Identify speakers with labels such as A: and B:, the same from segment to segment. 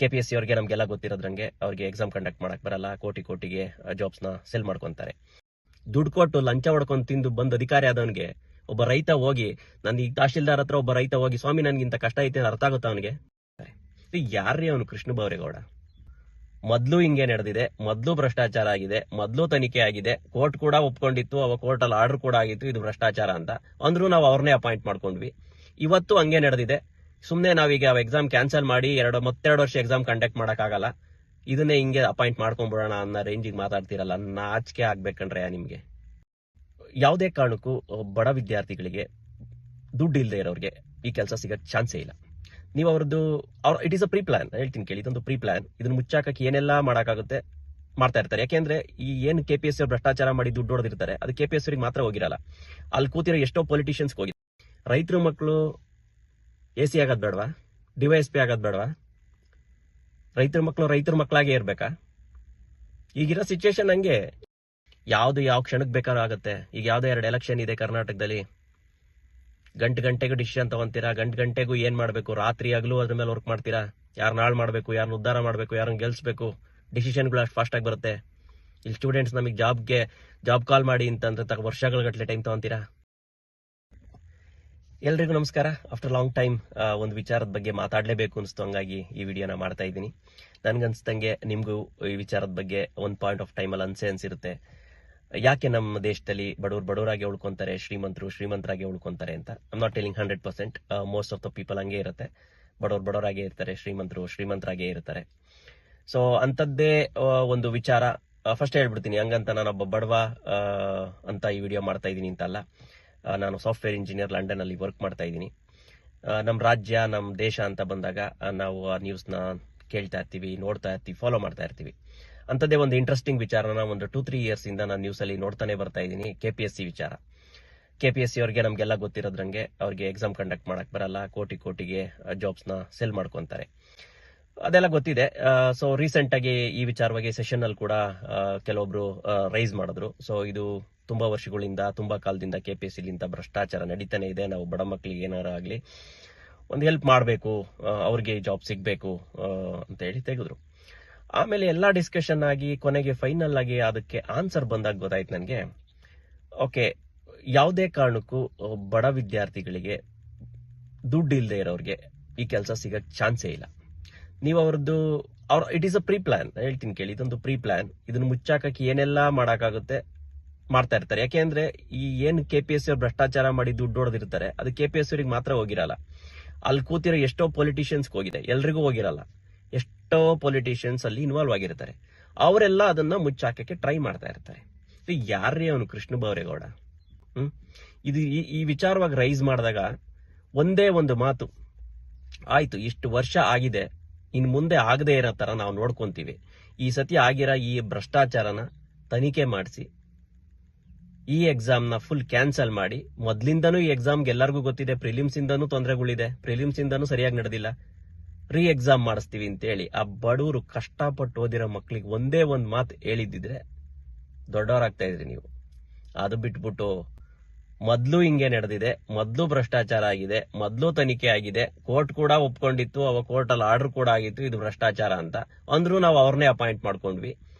A: KPSC ಅವ್ರಿಗೆ ನಮಗೆಲ್ಲ ಗೊತ್ತಿರೋದ್ರಂಗೆ ಅವ್ರಿಗೆ ಎಕ್ಸಾಮ್ ಕಂಡಕ್ಟ್ ಮಾಡಕ್ ಬರಲ್ಲ, ಕೋಟಿಗೆ ಜಾಬ್ಸ್ನ ಸೆಲ್ ಮಾಡ್ಕೊಂತಾರೆ. ದುಡ್ಡು ಕೊಟ್ಟು ಲಂಚ ಹೊಡ್ಕೊಂಡು ತಿಂದು ಬಂದು ಅಧಿಕಾರಿ ಆದವನಿಗೆ ಒಬ್ಬ ರೈತ ಹೋಗಿ, ನನ್ನ ಈ ತಹಶೀಲ್ದಾರ್ ಹತ್ರ ಒಬ್ಬ ರೈತ ಹೋಗಿ, ಸ್ವಾಮಿ ನನ್ಗಿಂತ ಕಷ್ಟ ಐತೆ ಅರ್ಥ ಆಗುತ್ತಾ ಅವನಿಗೆ? ಯಾರ್ರೀ ಅವನು? ಕೃಷ್ಣ ಬೈರೇಗೌಡ. ಮೊದ್ಲು ಹಿಂಗೆ ನಡೆದಿದೆ, ಮೊದ್ಲು ಭ್ರಷ್ಟಾಚಾರ ಆಗಿದೆ, ಮೊದ್ಲು ತನಿಖೆ ಆಗಿದೆ, ಕೋರ್ಟ್ ಕೂಡ ಒಪ್ಕೊಂಡಿತ್ತು, ಅವ ಕೋರ್ಟ್ ಅಲ್ಲಿ ಆರ್ಡರ್ ಕೂಡ ಆಗಿತ್ತು ಇದು ಭ್ರಷ್ಟಾಚಾರ ಅಂತ. ಅಂದ್ರೂ ನಾವು ಅವ್ರನ್ನೇ ಅಪಾಯಿಂಟ್ ಮಾಡ್ಕೊಂಡ್ವಿ. ಇವತ್ತು ಹಂಗೆ ನಡೆದಿದೆ. ಸುಮ್ನೆ ನಾವೀಗ ಎಕ್ಸಾಮ್ ಕ್ಯಾನ್ಸಲ್ ಮಾಡಿ ಮತ್ತೆರಡು ವರ್ಷ ಎಕ್ಸಾಮ್ ಕಂಡಕ್ಟ್ ಮಾಡಕ್ಕಾಗಲ್ಲ, ಇದನ್ನೇ ಹಿಂಗೆ ಅಪಾಯಿಂಟ್ ಮಾಡ್ಕೊಂಡ್ಬಿಡೋಣ ಅನ್ನೋ ರೇಂಜಿಗೆ ಮಾತಾಡ್ತಿರಲ್ಲ. ನಾಚಿಕೆ ಆಗ್ಬೇಕಂಡ್ರೆ ನಿಮ್ಗೆ. ಯಾವುದೇ ಕಾರಣಕ್ಕೂ ಬಡ ವಿದ್ಯಾರ್ಥಿಗಳಿಗೆ, ದುಡ್ಡು ಇಲ್ಲದೆ ಇರೋರಿಗೆ ಈ ಕೆಲಸ ಸಿಗಕ್ ಚಾನ್ಸೇ ಇಲ್ಲ. ನೀವು it is a preplan. ಹೇಳ್ತೀನಿ ಕೇಳಿ, ಇದೊಂದು ಪ್ರೀ ಪ್ಲಾನ್. ಇದನ್ನ ಮುಚ್ಚಾಕಕ್ಕೆ ಏನೆಲ್ಲ ಮಾಡಕ್ಕಾಗುತ್ತೆ ಮಾಡ್ತಾ ಇರ್ತಾರೆ. ಯಾಕೆಂದ್ರೆ ಈ ಏನು KPSC ಅವ್ರು ಭ್ರಷ್ಟಾಚಾರ ಮಾಡಿ ದುಡ್ಡು ಹೊಡೆದಿರ್ತಾರೆ, ಅದು KPSC ಅವ್ರಿಗೆ ಮಾತ್ರ ಹೋಗಿರಲ್ಲ, ಅಲ್ಲಿ ಕೂತಿರೋ ಎಷ್ಟೋ ಪೊಲಿಟಿಷಿಯನ್ಸ್ ಹೋಗಿದೆ. ರೈತರ ಮಕ್ಕಳು AC ಆಗೋದ್ ಬೇಡವಾ? DYSP ಆಗೋದ್ ಬೇಡವಾ? ರೈತರ ಮಕ್ಕಳಾಗೆ ಇರ್ಬೇಕಾ? ಈಗಿರೋ ಸಿಚುವೇಶನ್ ಹಂಗೆ. ಯಾವ ಕ್ಷಣಕ್ಕೆ ಬೇಕಾದ್ರೂ ಆಗುತ್ತೆ. ಈಗ ಯಾವ್ದೋ 2 ಎಲೆಕ್ಷನ್ ಇದೆ ಕರ್ನಾಟಕದಲ್ಲಿ, ಗಂಟೆಗೂ ಡಿಸಿಷನ್ ತಗೊಂತೀರಾ, ಗಂಟೆಗೂ ಏನ್ ಮಾಡ್ಬೇಕು, ರಾತ್ರಿ ಆಗಲೂ ಅದ್ರ ಮೇಲೆ ವರ್ಕ್ ಮಾಡ್ತೀರಾ. ಯಾರನ್ನ ಹಾಳು ಮಾಡ್ಬೇಕು, ಯಾರನ್ನ ಉದ್ಧಾರ ಮಾಡ್ಬೇಕು, ಯಾರನ್ನ ಗೆಲ್ಸ್ಬೇಕು, ಡಿಸಿಷನ್ಗಳು ಅಷ್ಟು ಫಾಸ್ಟ್ ಆಗಿ ಬರುತ್ತೆ. ಇಲ್ಲಿ ಸ್ಟೂಡೆಂಟ್ಸ್ ನಮಗೆ ಜಾಬ್ ಕಾಲ್ ಮಾಡಿ ಅಂತಂದ್ರೆ ವರ್ಷಗಳ ಗಟ್ಟಲೆ ಟೈಮ್ ತಗೊಂತೀರಾ. ಎಲ್ರಿಗೂ ನಮಸ್ಕಾರ. ಆಫ್ಟರ್ ಲಾಂಗ್ ಟೈಮ್ ಒಂದು ವಿಚಾರದ ಬಗ್ಗೆ ಮಾತಾಡಲೇಬೇಕು ಅನಿಸ್ತು, ಹಂಗಾಗಿ ಈ ವಿಡಿಯೋನ ಮಾಡ್ತಾ ಇದ್ದೀನಿ. ನನ್ಗನ್ಸ್ದಂಗೆ ನಿಮ್ಗೂ ಈ ವಿಚಾರದ ಬಗ್ಗೆ ಒಂದು ಪಾಯಿಂಟ್ ಆಫ್ ಟೈಮ್ ಅಲ್ಲಿ ಅನ್ಸಿರುತ್ತೆ, ಯಾಕೆ ನಮ್ಮ ದೇಶದಲ್ಲಿ ಬಡವರಾಗೆ ಉಳ್ಕೊಂತಾರೆ, ಶ್ರೀಮಂತರಾಗೆ ಉಳ್ಕೊಂತಾರೆ ಅಂತ. I'm not telling 100%. Most of the people ಹಂಗೆ ಇರುತ್ತೆ. ಬಡವರಾಗೆ ಇರ್ತಾರೆ, ಶ್ರೀಮಂತರಾಗೆ ಇರ್ತಾರೆ. ಸೊ ಅಂತದ್ದೇ ಒಂದು ವಿಚಾರ ಫಸ್ಟ್ ಹೇಳ್ಬಿಡ್ತೀನಿ. ಹಂಗಂತ ನಾನೊಬ್ಬ ಬಡವ ಅಂತ ಈ ವಿಡಿಯೋ ಮಾಡ್ತಾ ಇದ್ದೀನಿ ಅಂತಲ್ಲ. ನಾನು ಸಾಫ್ಟ್ವೇರ್ ಇಂಜಿನಿಯರ್, ಲಂಡನ್ ಅಲ್ಲಿ ವರ್ಕ್ ಮಾಡ್ತಾ ಇದ್ದೀನಿ. ನಮ್ಮ ರಾಜ್ಯ, ನಮ್ಮ ದೇಶ ಅಂತ ಬಂದಾಗ ನಾವು ಆ ನ್ಯೂಸ್ನ ಕೇಳ್ತಾ ಇರ್ತೀವಿ, ನೋಡ್ತಾ ಇರ್ತೀವಿ, ಫಾಲೋ ಮಾಡ್ತಾ ಇರ್ತೀವಿ. ಅಂತದೇ ಒಂದು ಇಂಟ್ರೆಸ್ಟಿಂಗ್ ವಿಚಾರನ ಒಂದು 2-3 ಇಯರ್ಸ್ ಇಂದ ನಾನು ನ್ಯೂಸ್ ಅಲ್ಲಿ ನೋಡ್ತಾನೆ ಬರ್ತಾ ಇದ್ದೀನಿ. KPSC ವಿಚಾರ. KPSC ಅವ್ರಿಗೆ ನಮಗೆಲ್ಲ ಗೊತ್ತಿರೋದ್ರಂಗೆ ಅವ್ರಿಗೆ ಎಕ್ಸಾಮ್ ಕಂಡಕ್ಟ್ ಮಾಡಕ್ ಬರಲ್ಲ, ಕೋಟಿಗೆ ಜಾಬ್ಸ್ನ ಸೆಲ್ ಮಾಡ್ಕೊಂತಾರೆ, ಅದೆಲ್ಲ ಗೊತ್ತಿದೆ. ಸೊ ರೀಸೆಂಟ್ ಆಗಿ ಈ ವಿಚಾರವಾಗಿ ಸೆಷನ್ ಅಲ್ಲಿ ಕೂಡ ಕೆಲವೊಬ್ರು ರೈಸ್ ಮಾಡಿದ್ರು. ಸೊ ಇದು ತುಂಬಾ ವರ್ಷಗಳಿಂದ, ತುಂಬಾ ಕಾಲದಿಂದ KPSC ಲಿಂದ ಭ್ರಷ್ಟಾಚಾರ ನಡೀತಾನೆ ಇದೆ. ನಾವು ಬಡ ಮಕ್ಕಳಿಗೆ ಏನಾರ ಆಗ್ಲಿ ಒಂದು ಹೆಲ್ಪ್ ಮಾಡಬೇಕು, ಅವ್ರಿಗೆ ಜಾಬ್ ಸಿಗ್ಬೇಕು ಅಂತ ಹೇಳಿ ತೆಗೆದ್ರು. ಆಮೇಲೆ ಎಲ್ಲಾ ಡಿಸ್ಕಷನ್ ಆಗಿ ಕೊನೆಗೆ ಫೈನಲ್ ಆಗಿ ಅದಕ್ಕೆ ಆನ್ಸರ್ ಬಂದಾಗ ಗೊತ್ತಾಯ್ತು ನನಗೆ, ಓಕೆ, ಯಾವುದೇ ಕಾರಣಕ್ಕೂ ಬಡ ವಿದ್ಯಾರ್ಥಿಗಳಿಗೆ, ದುಡ್ಡು ಇಲ್ಲದೆ ಇರೋರಿಗೆ ಈ ಕೆಲಸ ಸಿಗಕ್ ಚಾನ್ಸೇ ಇಲ್ಲ. ನೀವು it is a preplan. ಹೇಳ್ತೀನಿ ಕೇಳಿ, ಇದೊಂದು ಪ್ರೀ ಪ್ಲಾನ್. ಇದನ್ನ ಮುಚ್ಚಾಕಕ್ಕೆ ಏನೆಲ್ಲ ಮಾಡಕ್ಕಾಗುತ್ತೆ ಮಾಡ್ತಾ ಇರ್ತಾರೆ. ಯಾಕೆಂದ್ರೆ ಈ ಏನು KPSC ಅವ್ರು ಭ್ರಷ್ಟಾಚಾರ ಮಾಡಿ ದುಡ್ಡು ಹೊಡೆದಿರ್ತಾರೆ, ಅದು KPSC ಅವ್ರಿಗೆ ಮಾತ್ರ ಹೋಗಿರಲ್ಲ, ಅಲ್ಲಿ ಕೂತಿರೋ ಎಷ್ಟೋ ಪೊಲಿಟಿಷಿಯನ್ಸ್ ಹೋಗಿದೆ, ಎಲ್ರಿಗೂ ಹೋಗಿರಲ್ಲ. ಎಷ್ಟೋ ಪೊಲಿಟಿಷಿಯನ್ಸ್ ಅಲ್ಲಿ ಇನ್ವಾಲ್ವ್ ಆಗಿರ್ತಾರೆ. ಅವರೆಲ್ಲ ಅದನ್ನ ಮುಚ್ಚಾಕಕ್ಕೆ ಟ್ರೈ ಮಾಡ್ತಾ ಇರ್ತಾರೆ. ಯಾರ್ರೀ ಅವನು? ಕೃಷ್ಣ ಬೈರೇಗೌಡ. ಇದು ಈ ವಿಚಾರವಾಗಿ ರೈಸ್ ಮಾಡಿದಾಗ ಒಂದೇ ಒಂದು ಮಾತು, ಆಯ್ತು ಇಷ್ಟು ವರ್ಷ ಆಗಿದೆ, ಇನ್ ಮುಂದೆ ಆಗದೆ ಇರೋ ತರ ನಾವು ನೋಡ್ಕೊಂತೀವಿ. ಈ ಸತಿ ಆಗಿರೋ ಈ ಭ್ರಷ್ಟಾಚಾರನ ತನಿಖೆ ಮಾಡಿಸಿ, ಈ ಎಕ್ಸಾಮ್ನ ಫುಲ್ ಕ್ಯಾನ್ಸಲ್ ಮಾಡಿ. ಮೊದ್ಲಿಂದನೂ ಈ ಎಕ್ಸಾಮ್ಗೆ ಎಲ್ಲರಿಗೂ ಗೊತ್ತಿದೆ, ಪ್ರಿಲಿಮ್ಸ್ ಇಂದನೂ ತೊಂದರೆಗಳಿದೆ, ಪ್ರಿಲಿಮ್ಸ್ ಇಂದನೂ ಸರಿಯಾಗಿ ನಡೆದಿಲ್ಲ, ರೀ ಎಕ್ಸಾಮ್ ಮಾಡಿಸ್ತೀವಿ ಅಂತ ಹೇಳಿ ಆ ಬಡವರು ಕಷ್ಟಪಟ್ಟು ಓದಿರೋ ಮಕ್ಳಿಗೆ ಒಂದೇ ಒಂದು ಮಾತು ಹೇಳಿದ್ದಿದ್ರೆ ದೊಡ್ಡವರಾಗ್ತಾ ಇದ್ರಿ ನೀವು. ಅದು ಬಿಟ್ಬಿಟ್ಟು ಮೊದ್ಲು ಹಿಂಗೆ ನಡೆದಿದೆ, ಮೊದ್ಲು ಭ್ರಷ್ಟಾಚಾರ ಆಗಿದೆ, ಮೊದ್ಲು ತನಿಖೆ ಆಗಿದೆ, ಕೋರ್ಟ್ ಕೂಡ ಒಪ್ಕೊಂಡಿತ್ತು, ಅವ ಕೋರ್ಟ್ ಅಲ್ಲಿ ಆರ್ಡರ್ ಕೂಡ ಆಗಿತ್ತು ಇದು ಭ್ರಷ್ಟಾಚಾರ ಅಂತ. ಅಂದ್ರೂ ನಾವು ಅವ್ರನ್ನೇ ಅಪಾಯಿಂಟ್ ಮಾಡ್ಕೊಂಡ್ವಿ.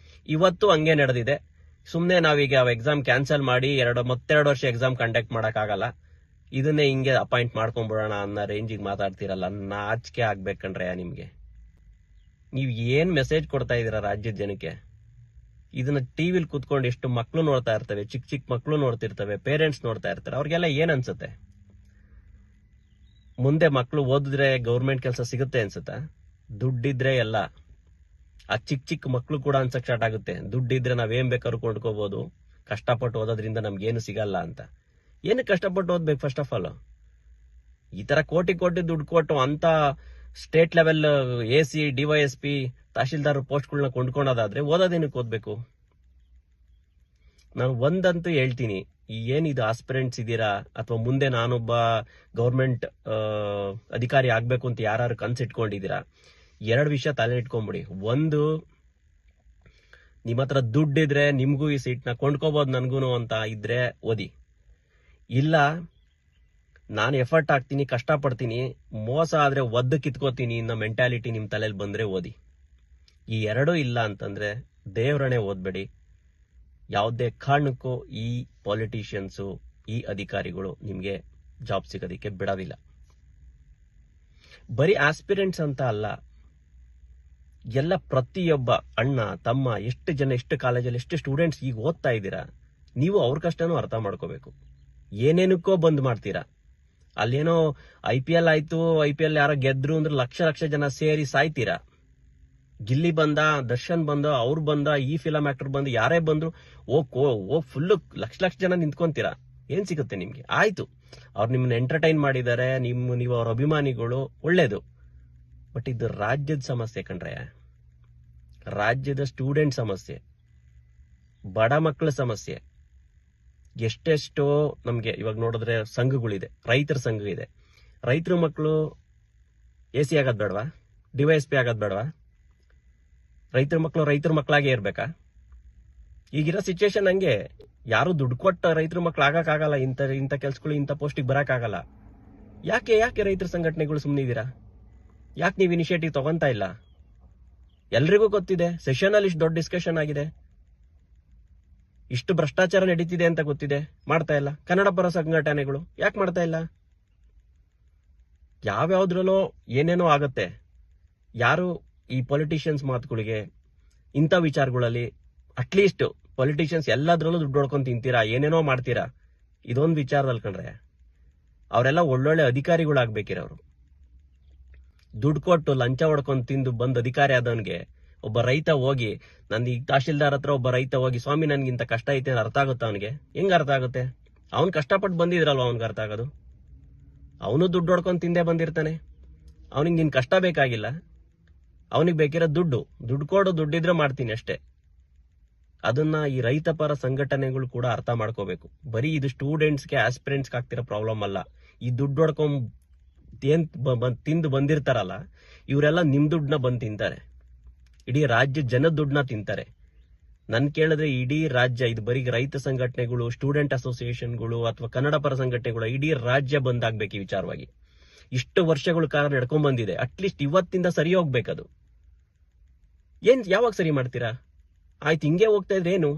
A: ಇವತ್ತು ಹಂಗೆ ನಡೆದಿದೆ. ಸುಮ್ನೆ ನಾವೀಗ ಎಕ್ಸಾಮ್ ಕ್ಯಾನ್ಸಲ್ ಮಾಡಿ ಮತ್ತೆರಡು ವರ್ಷ ಎಕ್ಸಾಮ್ ಕಂಡಕ್ಟ್ ಮಾಡಕ್ಕಾಗಲ್ಲ, ಇದನ್ನೇ ಹಿಂಗೆ ಅಪಾಯಿಂಟ್ ಮಾಡ್ಕೊಂಡ್ಬಿಡೋಣ ಅನ್ನೋ ರೇಂಜಿಗೆ ಮಾತಾಡ್ತಿರಲ್ಲ. ನಾಚಿಕೆ ಆಗ್ಬೇಕಂಡ್ರೆ ನಿಮ್ಗೆ. ನೀವ್ ಏನ್ ಮೆಸೇಜ್ ಕೊಡ್ತಾ ಇದೀರಾ ರಾಜ್ಯದ ಜನಕ್ಕೆ? ಇದನ್ನ ಟಿವಿಲಿ ಕೂತ್ಕೊಂಡು ಎಷ್ಟು ಮಕ್ಳು ನೋಡ್ತಾ ಇರ್ತವೆ, ಚಿಕ್ಕ ಮಕ್ಳು ನೋಡ್ತಿರ್ತವೆ, ಪೇರೆಂಟ್ಸ್ ನೋಡ್ತಾ ಇರ್ತಾರೆ. ಅವ್ರಿಗೆಲ್ಲ ಏನ್ ಅನ್ಸುತ್ತೆ? ಮುಂದೆ ಮಕ್ಳು ಓದಿದ್ರೆ ಗೌರ್ಮೆಂಟ್ ಕೆಲಸ ಸಿಗುತ್ತೆ ಅನ್ಸುತ್ತಾ? ದುಡ್ಡಿದ್ರೆ ಎಲ್ಲ. ಆ ಚಿಕ್ಕ ಮಕ್ಳು ಕೂಡ ಅನ್ಸಕ್ ಸ್ಟಾರ್ಟ್ ಆಗುತ್ತೆ, ದುಡ್ಡಿದ್ರೆ ನಾವೇನ್ ಬೇಕಾದ್ರೂ ಕೊಂಡ್ಕೋಬಹುದು, ಕಷ್ಟಪಟ್ಟು ಓದೋದ್ರಿಂದ ನಮ್ಗೇನು ಸಿಗಲ್ಲ ಅಂತ. ಏನಕ್ಕೆ ಕಷ್ಟಪಟ್ಟು ಓದ್ಬೇಕು? ಫಸ್ಟ್ ಆಫ್ ಆಲ್ ಈ ತರ ಕೋಟಿ ದುಡ್ಡು ಕೊಟ್ಟು ಅಂತ state level AC, DYSP, tahsildar ಪೋಸ್ಟ್ಗಳನ್ನ ಕೊಂಡ್ಕೊಳೋದಾದ್ರೆ ಓದೋದೇನಕ್ಕೆ ಓದ್ಬೇಕು? ನಾನು ಒಂದಂತೂ ಹೇಳ್ತೀನಿ, ಏನಿದು ಆಸ್ಪಿರೆಂಟ್ಸ್ ಇದೀರಾ, ಅಥವಾ ಮುಂದೆ ನಾನೊಬ್ಬ ಗೌರ್ಮೆಂಟ್ ಅಧಿಕಾರಿ ಆಗ್ಬೇಕು ಅಂತ ಯಾರು ಕನ್ಸಿಟ್ಕೊಂಡಿದ್ದೀರಾ, 2 ವಿಷಯ ತಲೆ ಇಟ್ಕೊಂಡ್ಬಿಡಿ. ಒಂದು, ನಿಮ್ಮ ಹತ್ರ ದುಡ್ಡಿದ್ರೆ ನಿಮ್ಗೂ ಈ ಸೀಟ್ನ ಕೊಂಡ್ಕೋಬಹುದು, ನನ್ಗೂನು ಅಂತ ಇದ್ರೆ ಓದಿ. ಇಲ್ಲ ನಾನು ಎಫರ್ಟ್ ಹಾಕ್ತೀನಿ, ಕಷ್ಟಪಡ್ತೀನಿ, ಮೋಸ ಆದ್ರೆ ಒದ್ದು ಕಿತ್ಕೋತೀನಿ ಅನ್ನೋ ಮೆಂಟಾಲಿಟಿ ನಿಮ್ ತಲೆಯಲ್ಲಿ ಬಂದ್ರೆ ಓದಿ. ಈ ಎರಡೂ ಇಲ್ಲ ಅಂತಂದ್ರೆ ದೇವ್ರನೇ ಓದ್ಬೇಡಿ. ಯಾವುದೇ ಕಾರಣಕ್ಕೂ ಈ ಪೊಲಿಟಿಷಿಯನ್ಸು, ಈ ಅಧಿಕಾರಿಗಳು ನಿಮ್ಗೆ ಜಾಬ್ ಸಿಗೋದಿಕ್ಕೆ ಬಿಡೋದಿಲ್ಲ. ಬರೀ ಆಸ್ಪಿರೆಂಟ್ಸ್ ಅಂತ ಅಲ್ಲ, ಎಲ್ಲ ಪ್ರತಿಯೊಬ್ಬ ಅಣ್ಣ ತಮ್ಮ ಎಷ್ಟು ಜನ, ಎಷ್ಟು ಕಾಲೇಜಲ್ಲಿ ಎಷ್ಟು ಸ್ಟೂಡೆಂಟ್ಸ್ ಈಗ ಓದ್ತಾ ಇದ್ದೀರಾ, ನೀವು ಅವ್ರ ಕಷ್ಟನೂ ಅರ್ಥ ಮಾಡ್ಕೋಬೇಕು. ಏನೇನಕ್ಕೋ ಬಂದ್ ಮಾಡ್ತೀರಾ. ಅಲ್ಲೇನೋ IPL ಆಯ್ತು, IPL ಯಾರೋ ಗೆದ್ರು ಅಂದ್ರೆ ಲಕ್ಷ ಲಕ್ಷ ಜನ ಸೇರಿ ಸಾಯ್ತೀರಾ. ಗಿಲ್ಲಿ ಬಂದ, ದರ್ಶನ್ ಬಂದ, ಅವ್ರು ಬಂದ, ಈ ಫಿಲಂ ಆಕ್ಟರ್ ಬಂದು, ಯಾರೇ ಬಂದ್ರು ಫುಲ್ ಲಕ್ಷ ಲಕ್ಷ ಜನ ನಿಂತ್ಕೊಂತೀರಾ. ಏನ್ ಸಿಗುತ್ತೆ ನಿಮ್ಗೆ? ಆಯ್ತು, ಅವ್ರು ನಿಮ್ಮನ್ನ ಎಂಟರ್ಟೈನ್ ಮಾಡಿದ್ದಾರೆ, ನೀವು ಅವ್ರ ಅಭಿಮಾನಿಗಳು, ಒಳ್ಳೇದು. ಬಟ್ ಇದು ರಾಜ್ಯದ ಸಮಸ್ಯೆ ಕಣ್ರೆ, ರಾಜ್ಯದ ಸ್ಟೂಡೆಂಟ್ ಸಮಸ್ಯೆ, ಬಡ ಮಕ್ಕಳ ಸಮಸ್ಯೆ. ಎಷ್ಟೆಷ್ಟೋ ನಮ್ಗೆ ಇವಾಗ ನೋಡಿದ್ರೆ ಸಂಘಗಳಿದೆ, ರೈತರ ಸಂಘ ಇದೆ. ರೈತರ ಮಕ್ಕಳು AC ಆಗೋದ್ ಬೇಡವಾ? DYSP ಆಗೋದ್ ಬೇಡವಾ? ರೈತರ ಮಕ್ಕಳು ರೈತರ ಮಕ್ಕಳಾಗೆ ಇರ್ಬೇಕಾ? ಈಗಿರೋ ಸಿಚುವೇಶನ್ ಹಂಗೆ. ಯಾರು ದುಡ್ಡು ಕೊಟ್ಟ ರೈತರ ಮಕ್ಳು ಆಗಕ್ಕಾಗಲ್ಲ. ಇಂಥ ಕೆಲ್ಸಗಳು, ಇಂಥ ಪೋಸ್ಟಿಗೆ ಬರಕ್ಕಾಗಲ್ಲ. ಯಾಕೆ ರೈತರ ಸಂಘಟನೆಗಳು ಸುಮ್ಮನೆ ಇದೀರಾ? ಯಾಕೆ ನೀವು ಇನಿಷಿಯೇಟಿವ್ ತಗೊಂತಾ ಇಲ್ಲ? ಎಲ್ರಿಗೂ ಗೊತ್ತಿದೆ, ಸೆಷನ್ ಅಲ್ಲಿ ಇಷ್ಟು ದೊಡ್ಡ ಡಿಸ್ಕಷನ್ ಆಗಿದೆ, ಇಷ್ಟು ಭ್ರಷ್ಟಾಚಾರ ನಡೀತಿದೆ ಅಂತ ಗೊತ್ತಿದೆ, ಮಾಡ್ತಾ ಇಲ್ಲ. ಕನ್ನಡ ಪರ ಸಂಘಟನೆಗಳು ಯಾಕೆ ಮಾಡ್ತಾ ಇಲ್ಲ? ಯಾವ್ಯಾವ್ದ್ರಲ್ಲೋ ಏನೇನೋ ಆಗತ್ತೆ. ಯಾರು ಈ ಪೊಲಿಟಿಷಿಯನ್ಸ್ ಮಾತುಗಳಿಗೆ, ಇಂಥ ವಿಚಾರಗಳಲ್ಲಿ, ಅಟ್ಲೀಸ್ಟ್ ಪೊಲಿಟಿಷಿಯನ್ಸ್ ಎಲ್ಲದ್ರಲ್ಲೂ ದುಡ್ಡು ಹೊಡ್ಕೊಂಡು ತಿಂತೀರಾ, ಏನೇನೋ ಮಾಡ್ತೀರಾ. ಇದೊಂದು ವಿಚಾರದಲ್ಲಿ ಕಂಡ್ರೆ ಅವರೆಲ್ಲ ಒಳ್ಳೊಳ್ಳೆ ಅಧಿಕಾರಿಗಳಾಗ್ಬೇಕಿರೋರು. ದುಡ್ಡು ಕೊಟ್ಟು ಲಂಚ ಹೊಡ್ಕೊಂಡು ತಿಂದು ಬಂದ್ ಅಧಿಕಾರಿ ಆದವನ್ಗೆ ಒಬ್ಬ ರೈತ ಹೋಗಿ, ನಂದು ಈಗ ತಹಶೀಲ್ದಾರ್ ಹತ್ರ ಒಬ್ಬ ರೈತ ಹೋಗಿ, ಸ್ವಾಮಿ ನನ್ಗಿಂತ ಕಷ್ಟ ಐತೆ ಅಂತ ಅರ್ಥ ಆಗುತ್ತೆ ಅವನಿಗೆ? ಹೆಂಗ್ ಅರ್ಥ ಆಗುತ್ತೆ? ಅವ್ನು ಕಷ್ಟಪಟ್ಟು ಬಂದಿದ್ರಲ್ವ ಅವ್ನಿಗೆ ಅರ್ಥ ಆಗೋದು. ಅವನು ದುಡ್ಡು ಹೊಡ್ಕೊಂಡು ತಿಂದೇ ಬಂದಿರ್ತಾನೆ. ಅವನಿಗೆ ನಿನ್ ಕಷ್ಟ ಬೇಕಾಗಿಲ್ಲ, ಅವನಿಗೆ ಬೇಕಿರೋ ದುಡ್ಡು ಕೊಡು, ದುಡ್ಡಿದ್ರೆ ಮಾಡ್ತೀನಿ ಅಷ್ಟೇ. ಅದನ್ನ ಈ ರೈತ ಪರ ಸಂಘಟನೆಗಳು ಕೂಡ ಅರ್ಥ ಮಾಡ್ಕೋಬೇಕು. ಬರೀ ಇದು ಸ್ಟೂಡೆಂಟ್ಸ್ಗೆ, ಆಸ್ಪಿರೆಂಟ್ಸ್ಗೆ ಆಗ್ತಿರೋ ಪ್ರಾಬ್ಲಮ್ ಅಲ್ಲ. ಈ ದುಡ್ಡು ಹೊಡ್ಕೊಂಡ್ ತಿಂದು ಬಂದಿರ್ತಾರಲ್ಲ, ಇವರೆಲ್ಲ ನಿಮ್ ದುಡ್ಡನ್ನ ಬಂದು ತಿಂತಾರೆ. ಇಡೀ ರಾಜ್ಯ ಜನದ ದುಡ್ಡನ್ನ ತಿಂತಾರೆ. ನನ್ ಕೇಳಿದ್ರೆ ಇಡೀ ರಾಜ್ಯ, ಇದು ಬರೀ ರೈತ ಸಂಘಟನೆಗಳು, ಸ್ಟೂಡೆಂಟ್ ಅಸೋಸಿಯೇಷನ್ಗಳು ಅಥವಾ ಕನ್ನಡ ಪರ ಸಂಘಟನೆಗಳು, ಇಡೀ ರಾಜ್ಯ ಬಂದಾಗ್ಬೇಕು ಈ ವಿಚಾರವಾಗಿ. ಇಷ್ಟು ವರ್ಷಗಳ ಕಾಲ ನಡ್ಕೊಂಡ್ ಬಂದಿದೆ. ಅಟ್ಲೀಸ್ಟ್ ಇವತ್ತಿಂದ ಸರಿ ಹೋಗ್ಬೇಕದು. ಯಾವಾಗ ಸರಿ ಮಾಡ್ತೀರಾ? ಆಯ್ತು, ಹಿಂಗೆ ಹೋಗ್ತಾ ಇದ್ರೆ ಏನು?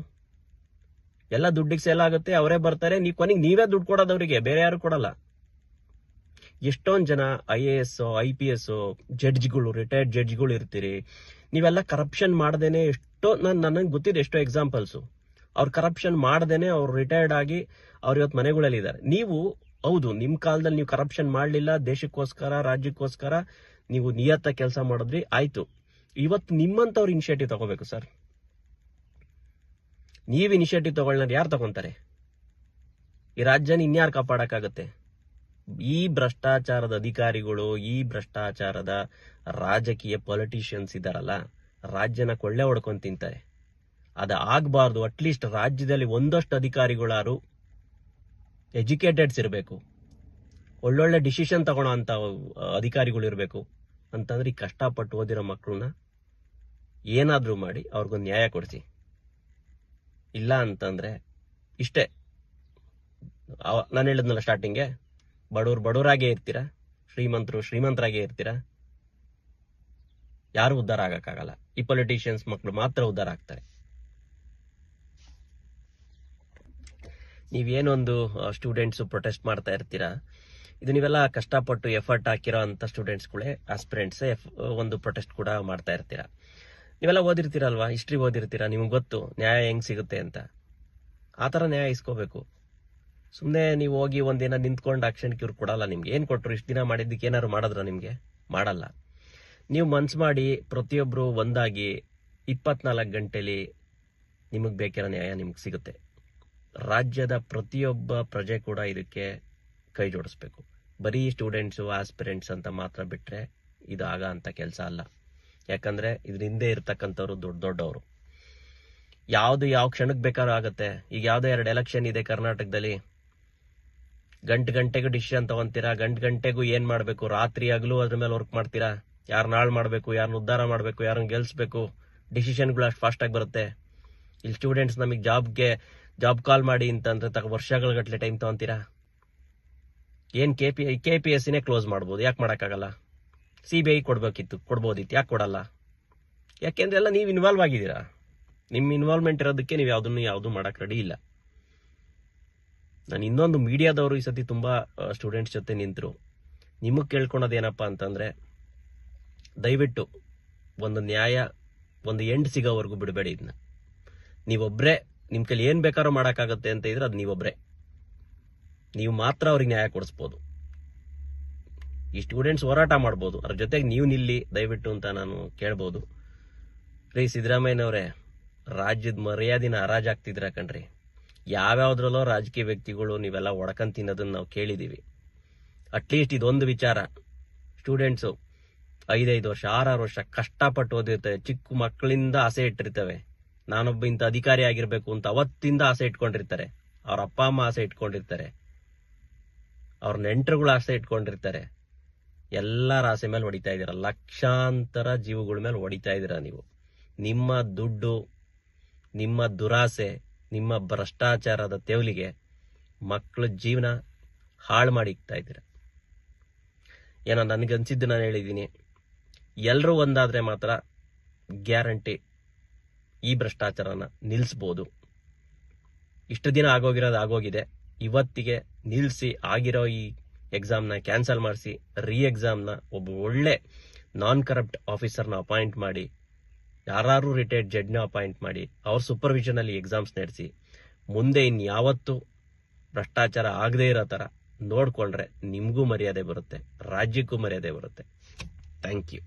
A: ಎಲ್ಲ ದುಡ್ಡಿಗೆ ಸೇಲ್ ಆಗುತ್ತೆ, ಅವರೇ ಬರ್ತಾರೆ, ಕೊನೆಗೆ ನೀವೇ ದುಡ್ಡು ಕೊಡೋದವ್ರಿಗೆ, ಬೇರೆ ಯಾರು ಕೊಡಲ್ಲ. ಎಷ್ಟೊಂದ್ ಜನ IAS, IPS ಜಡ್ಜ್ಗಳು, ರಿಟೈರ್ಡ್ ಜಡ್ಜ್ಗಳು ಇರ್ತೀರಿ. ನೀವೆಲ್ಲ ಕರಪ್ಷನ್ ಮಾಡ್ದೇನೆ, ನನಗೆ ಗೊತ್ತಿದೆ ಎಷ್ಟೋ ಎಕ್ಸಾಂಪಲ್ಸ್. ಅವ್ರು ಕರಪ್ಷನ್ ಮಾಡ್ದೇನೆ ಅವ್ರು ರಿಟೈರ್ಡ್ ಆಗಿ ಅವ್ರು ಇವತ್ತು ಮನೆಗಳಲ್ಲಿ ಇದ್ದಾರೆ. ನೀವು ಹೌದು, ನಿಮ್ ಕಾಲದಲ್ಲಿ ನೀವು ಕರಪ್ಷನ್ ಮಾಡ್ಲಿಲ್ಲ, ದೇಶಕ್ಕೋಸ್ಕರ, ರಾಜ್ಯಕ್ಕೋಸ್ಕರ ನೀವು ನಿಯತ್ತ ಕೆಲಸ ಮಾಡಿದ್ರಿ, ಆಯ್ತು. ಇವತ್ತು ನಿಮ್ಮಂತವ್ರು ಇನಿಷಿಯೇಟಿವ್ ತಗೋಬೇಕು ಸರ್. ನೀವ್ ಇನಿಷಿಯೇಟಿವ್ ತಗೊಳ್ಳ ಯಾರು ತಗೊಂತಾರೆ? ಈ ರಾಜ್ಯನ ಇನ್ಯಾರು ಕಾಪಾಡಕ್ಕಾಗತ್ತೆ? ಈ ಭ್ರಷ್ಟಾಚಾರದ ಅಧಿಕಾರಿಗಳು, ಈ ಭ್ರಷ್ಟಾಚಾರದ ರಾಜಕೀಯ ಪೊಲಿಟಿಷಿಯನ್ಸ್ ಇದಾರಲ್ಲ, ರಾಜ್ಯನ ಕೊಳ್ಳೆ ಹೊಡ್ಕೊಂಡು ತಿಂತಾರೆ. ಅದು ಆಗ್ಬಾರ್ದು. ಅಟ್ಲೀಸ್ಟ್ ರಾಜ್ಯದಲ್ಲಿ ಒಂದಷ್ಟು ಅಧಿಕಾರಿಗಳಾರು ಎಜುಕೇಟೆಡ್ಸ್ ಇರಬೇಕು, ಒಳ್ಳೊಳ್ಳೆ ಡಿಸಿಷನ್ ತಗೊಳ್ಳೋ ಅಂತ ಅಧಿಕಾರಿಗಳು ಇರಬೇಕು. ಅಂತಂದ್ರೆ ಈ ಕಷ್ಟಪಟ್ಟು ಓದಿರೋ ಮಕ್ಕಳನ್ನ ಏನಾದ್ರೂ ಮಾಡಿ ಅವ್ರಿಗೊಂದು ನ್ಯಾಯ ಕೊಡಿಸಿ. ಇಲ್ಲ ಅಂತಂದ್ರೆ ಇಷ್ಟೇ, ನಾನು ಹೇಳಿದ್ನಲ್ಲ ಸ್ಟಾರ್ಟಿಂಗ್ಗೆ, ಬಡವರಾಗೇ ಇರ್ತೀರಾ, ಶ್ರೀಮಂತರಾಗೇ ಇರ್ತೀರಾ. ಯಾರು ಉದ್ಧಾರ ಆಗಕ್ಕಾಗಲ್ಲ. ಈ ಪೊಲಿಟಿಷಿಯನ್ಸ್ ಮಕ್ಕಳು ಮಾತ್ರ ಉದ್ಧಾರ ಆಗ್ತಾರೆ. ನೀವೇನೊಂದು ಸ್ಟೂಡೆಂಟ್ಸ್ ಪ್ರೊಟೆಸ್ಟ್ ಮಾಡ್ತಾ ಇರ್ತೀರಾ, ಇದು ನೀವೆಲ್ಲ ಕಷ್ಟಪಟ್ಟು ಎಫರ್ಟ್ ಹಾಕಿರೋ ಅಂತ ಸ್ಟೂಡೆಂಟ್ಸ್ಗಳೇ, ಆಸ್ಪಿರೆಂಟ್ಸೇ ಒಂದು ಪ್ರೊಟೆಸ್ಟ್ ಕೂಡ ಮಾಡ್ತಾ ಇರ್ತೀರಾ. ನೀವೆಲ್ಲ ಓದಿರ್ತೀರಲ್ವಾ, ಹಿಸ್ಟ್ರಿ ಓದಿರ್ತೀರಾ, ನಿಮ್ಗೆ ಗೊತ್ತು ನ್ಯಾಯ ಹೆಂಗ್ ಸಿಗುತ್ತೆ ಅಂತ. ಆ ಥರ ನ್ಯಾಯ ಇಸ್ಕೋಬೇಕು. ಸುಮ್ಮನೆ ನೀವು ಹೋಗಿ ಒಂದಿನ ನಿಂತ್ಕೊಂಡು ಆಕ್ಷನ್ಗೆ ಇವ್ರು ಕೊಡಲ್ಲ. ನಿಮ್ಗೆ ಏನು ಕೊಟ್ಟರು, ಇಷ್ಟು ದಿನ ಮಾಡಿದ್ದಕ್ಕೆ ಏನಾದ್ರು ಮಾಡಿದ್ರ? ನಿಮಗೆ ಮಾಡಲ್ಲ. ನೀವು ಮನ್ಸು ಮಾಡಿ ಪ್ರತಿಯೊಬ್ಬರು ಒಂದಾಗಿ 24 ಗಂಟೆಲಿ ನಿಮಗೆ ಬೇಕಿರೋ ನ್ಯಾಯ ನಿಮ್ಗೆ ಸಿಗುತ್ತೆ. ರಾಜ್ಯದ ಪ್ರತಿಯೊಬ್ಬ ಪ್ರಜೆ ಕೂಡ ಇದಕ್ಕೆ ಕೈ ಜೋಡಿಸ್ಬೇಕು. ಬರೀ ಸ್ಟೂಡೆಂಟ್ಸು, ಆಸ್ಪಿರೆಂಟ್ಸ್ ಅಂತ ಮಾತ್ರ ಬಿಟ್ರೆ ಇದು ಆಗ ಅಂತ ಕೆಲಸ ಅಲ್ಲ. ಯಾಕಂದ್ರೆ ಇದ್ರ ಹಿಂದೆ ಇರ್ತಕ್ಕಂಥವ್ರು ದೊಡ್ಡವರು. ಯಾವ ಕ್ಷಣಕ್ಕೆ ಬೇಕಾದ್ರೂ ಆಗುತ್ತೆ. ಈಗ ಯಾವುದೋ 2 ಎಲೆಕ್ಷನ್ ಇದೆ ಕರ್ನಾಟಕದಲ್ಲಿ, ಗಂಟೆಗೂ ಡಿಸಿಷನ್ ತಗೊಂತೀರಾ, ಗಂಟೆಗೂ ಏನ್ ಮಾಡ್ಬೇಕು, ರಾತ್ರಿ ಆಗಲೂ ಅದ್ರ ಮೇಲೆ ವರ್ಕ್ ಮಾಡ್ತೀರಾ. ಯಾರನ್ನ ಹಾಳು ಮಾಡ್ಬೇಕು, ಯಾರನ್ನ ಉದ್ಧಾರ ಮಾಡ್ಬೇಕು, ಯಾರನ್ನ ಗೆಲ್ಸ್ಬೇಕು, ಡಿಸಿಷನ್ಗಳು ಅಷ್ಟು ಫಾಸ್ಟ್ ಆಗಿ ಬರುತ್ತೆ. ಇಲ್ಲಿ ಸ್ಟೂಡೆಂಟ್ಸ್ ನಮಗೆ ಜಾಬ್ ಕಾಲ್ ಮಾಡಿ ಅಂತಂದ್ರೆ ವರ್ಷಗಳ ಗಟ್ಟಲೆ ಟೈಮ್ ತಗೊಂತೀರಾ. ಏನ್ KPSCನೇ ಕ್ಲೋಸ್ ಮಾಡ್ಬೋದು, ಯಾಕೆ ಮಾಡೋಕ್ಕಾಗಲ್ಲ? CBI ಕೊಡ್ಬೋದಿತ್ತು, ಯಾಕೆ ಕೊಡಲ್ಲ? ಯಾಕೆಂದ್ರೆ ಎಲ್ಲ ನೀವು ಇನ್ವಾಲ್ವ್ ಆಗಿದ್ದೀರಾ. ನಿಮ್ಮ ಇನ್ವಾಲ್ವ್ಮೆಂಟ್ ಇರೋದಕ್ಕೆ ನೀವು ಯಾವುದು ಮಾಡಕ್ ರೆಡಿ ಇಲ್ಲ. ನಾನು ಇನ್ನೊಂದು ಮೀಡಿಯಾದವರು ಈ ಸತಿ ತುಂಬಾ ಸ್ಟೂಡೆಂಟ್ಸ್ ಜೊತೆ ನಿಂತರು. ನಿಮಗೆ ಕೇಳ್ಕೊಳೋದೇನಪ್ಪಾ ಅಂತಂದ್ರೆ, ದಯವಿಟ್ಟು ಒಂದು ನ್ಯಾಯ, ಒಂದು ಎಂಡ್ ಸಿಗೋವರೆಗೂ ಬಿಡಬೇಡಿ. ಇದನ್ನ ನೀವೊಬ್ರೆ ನಿಮ್ ಕೈಲಿ ಏನ್ ಬೇಕಾದ್ರೂ ಮಾಡಕ್ಕಾಗತ್ತೆ ಅಂತ ಇದ್ರೆ ಅದು ನೀವೊಬ್ರೆ, ನೀವು ಮಾತ್ರ ಅವ್ರಿಗೆ ನ್ಯಾಯ ಕೊಡಿಸ್ಬೋದು. ಈ ಸ್ಟೂಡೆಂಟ್ಸ್ ಹೋರಾಟ ಮಾಡ್ಬೋದು, ಅದ್ರ ಜೊತೆಗೆ ನೀವು ನಿಲ್ಲಿ ದಯವಿಟ್ಟು ಅಂತ ನಾನು ಕೇಳ್ಬೋದು. ರೀ ಸಿದ್ದರಾಮಯ್ಯನವರೇ, ರಾಜ್ಯದ ಮರ್ಯಾದಿನ ಹರಾಜಾಗ್ತಿದ್ರ ಕಣ್ರಿ. ಯಾವ್ಯಾವ್ದ್ರಲ್ಲೋ ರಾಜಕೀಯ ವ್ಯಕ್ತಿಗಳು ನೀವೆಲ್ಲ ಒಡ್ಕೊಂಡ್ ತಿನ್ನೋದನ್ನ ನಾವು ಕೇಳಿದೀವಿ. ಅಟ್ಲೀಸ್ಟ್ ಇದೊಂದು ವಿಚಾರ, ಸ್ಟೂಡೆಂಟ್ಸು 5 ವರ್ಷ 6 ವರ್ಷ ಕಷ್ಟಪಟ್ಟು ಓದಿರ್ತವೆ, ಚಿಕ್ಕ ಮಕ್ಕಳಿಂದ ಆಸೆ ಇಟ್ಟಿರ್ತವೆ, ನಾನೊಬ್ಬ ಇಂಥ ಅಧಿಕಾರಿ ಆಗಿರ್ಬೇಕು ಅಂತ ಅವತ್ತಿಂದ ಆಸೆ ಇಟ್ಕೊಂಡಿರ್ತಾರೆ. ಅವ್ರ ಅಪ್ಪ ಅಮ್ಮ ಆಸೆ ಇಟ್ಕೊಂಡಿರ್ತಾರೆ, ಅವ್ರ ನೆಂಟರುಗಳು ಆಸೆ ಇಟ್ಕೊಂಡಿರ್ತಾರೆ. ಎಲ್ಲರ ಆಸೆ ಮೇಲೆ ಹೊಡಿತಾ ಇದ್ದೀರ, ಲಕ್ಷಾಂತರ ಜೀವಗಳ ಮೇಲೆ ಹೊಡಿತಾ ಇದ್ದೀರಾ ನೀವು. ನಿಮ್ಮ ದುಡ್ಡು, ನಿಮ್ಮ ದುರಾಸೆ, ನಿಮ್ಮ ಭ್ರಷ್ಟಾಚಾರದ ತೆವಲಿಗೆ ಮಕ್ಕಳ ಜೀವನ ಹಾಳು ಮಾಡಿಕ್ತಾ ಇದ್ದೀರ. ಏನೋ ನನಗನ್ಸಿದ್ದು ನಾನು ಹೇಳಿದ್ದೀನಿ. ಎಲ್ಲರೂ ಒಂದಾದ್ರೆ ಮಾತ್ರ ಗ್ಯಾರಂಟಿ ಈ ಭ್ರಷ್ಟಾಚಾರನ ನಿಲ್ಲಿಸ್ಬೋದು. ಇಷ್ಟು ದಿನ ಆಗೋಗಿರೋದು ಆಗೋಗಿದೆ. ಇವತ್ತಿಗೆ ನಿಲ್ಲಿಸಿ, ಆಗಿರೋ ಈ ಎಕ್ಸಾಮ್ನ ಕ್ಯಾನ್ಸಲ್ ಮಾಡಿಸಿ, ಎಕ್ಸಾಮ್ನ ಒಬ್ಬ ಒಳ್ಳೆ ನಾನ್ ಕರಪ್ಟ್ ಆಫೀಸರ್ನ ಅಪಾಯಿಂಟ್ ಮಾಡಿ, ಯಾರು ರಿಟೈರ್ಡ್ ಜಡ್ಜ್ನ ಅಪಾಯಿಂಟ್ ಮಾಡಿ, ಅವ್ರ ಸೂಪರ್ವಿಷನ್ ಅಲ್ಲಿ ಎಕ್ಸಾಮ್ಸ್ ನಡೆಸಿ, ಮುಂದೆ ಇನ್ಯಾವತ್ತೂ ಭ್ರಷ್ಟಾಚಾರ ಆಗದೇ ಇರೋ ಥರ ನೋಡ್ಕೊಂಡ್ರೆ ನಿಮಗೂ ಮರ್ಯಾದೆ ಬರುತ್ತೆ, ರಾಜ್ಯಕ್ಕೂ ಮರ್ಯಾದೆ ಬರುತ್ತೆ. Thank you.